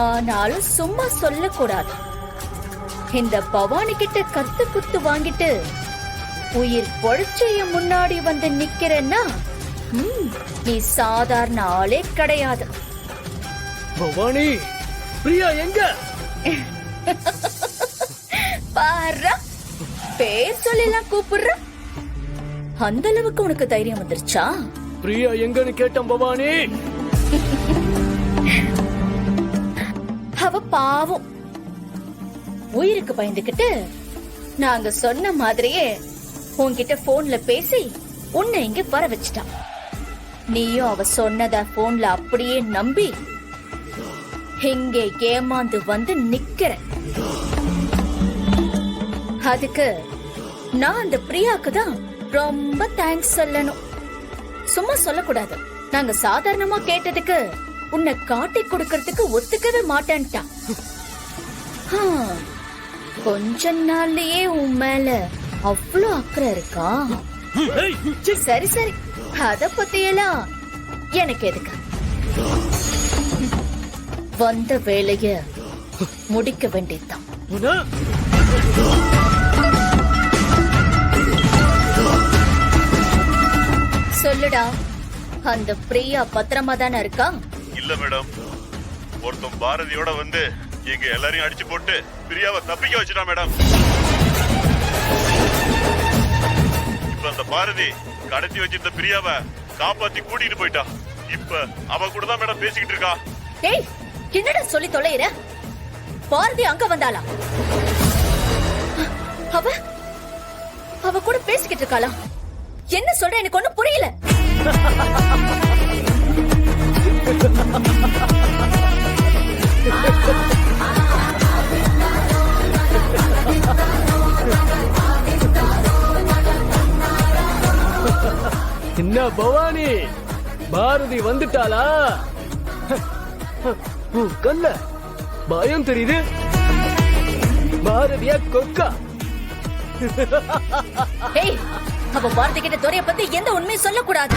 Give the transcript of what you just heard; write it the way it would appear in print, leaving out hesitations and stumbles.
ஆனாலும் சும்மா சொல்லக்கூடாது. இந்த பவானி கிட்ட கத்து குத்து வாங்கிட்டு உயிர் பொழைச்சைய முன்னாடி வந்து நிக்கிறேன்னா நீ சாதாரண ஆளே கிடையாது. பவானி, பிரியா எங்க? பாரு, பேர் சொல்லலாம் கூப்பிடுற. அந்த அளவுக்கு உனக்கு தைரியம் வந்துருச்சா? பிரியா எங்கன்னு கேட்டேன் பவானி. அவ பாவம் உயிருக்கு பயந்துகிட்டு நாங்க சொன்ன மாதிரியே உன்கிட்ட போன்ல பேசி உன்னை இங்க வர வச்சுட்டான். நீயும் அவ சொன்னத போன்ல அப்படியே நம்பி இங்கே ஏமாந்து வந்து நிக்கிற. அதுக்கு நான் அந்த பிரியாக்கு தான் ரொம்ப தேங்க்ஸ் சொல்லணும். சும்மா சொல்லக்கூடாது. நாங்க சாதாரணமா கேட்டதுக்கு உன்னை காட்டி கொடுக்கறதுக்கு ஒத்துக்கவே மாட்டேன்ட்டான். கொஞ்ச நாள்லயே உன் மேல அவ்வளவு அக்கறை இருக்கா? சரி சரி, அத பத்தியெல்லாம் எனக்கு எதுக்கு? வந்த வேலைய முடிக்க வேண்டியதுதான். சொல்லுடா, அந்த பிரியா பத்திரமா தானே இருக்கா? இல்ல மேடம், ஒருத்தன் பாரதியோட வந்து எங்க எல்லாரையும் அடிச்சு போட்டு பிரியாவை தப்பிக்க வச்சுட்டான் மேடம். இப்ப அந்த பாரதி கடத்தி வச்சிருந்த பிரியாவை காப்பாத்தி கூட்டிட்டு போயிட்டா. இப்ப அவ கூட தான் மேடம் பேசிக்கிட்டு இருக்கா. ஏய், என்னடா சொல்லி தொலைற? பாரதி அங்க வந்தாளா? அவ கூட பேசிக்கிட்டு இருக்காளா? என்ன சொல்ற? எனக்கு ஒண்ணும் புரியல. என்ன பவானி, பாரதி வந்துட்டாளா? கல்ல பயம் தெரியுது. பாரதியா கொக்கா? ஏய், அவ பாரதி கிட்ட துறைய பத்தி எந்த உண்மையும் சொல்லக்கூடாது.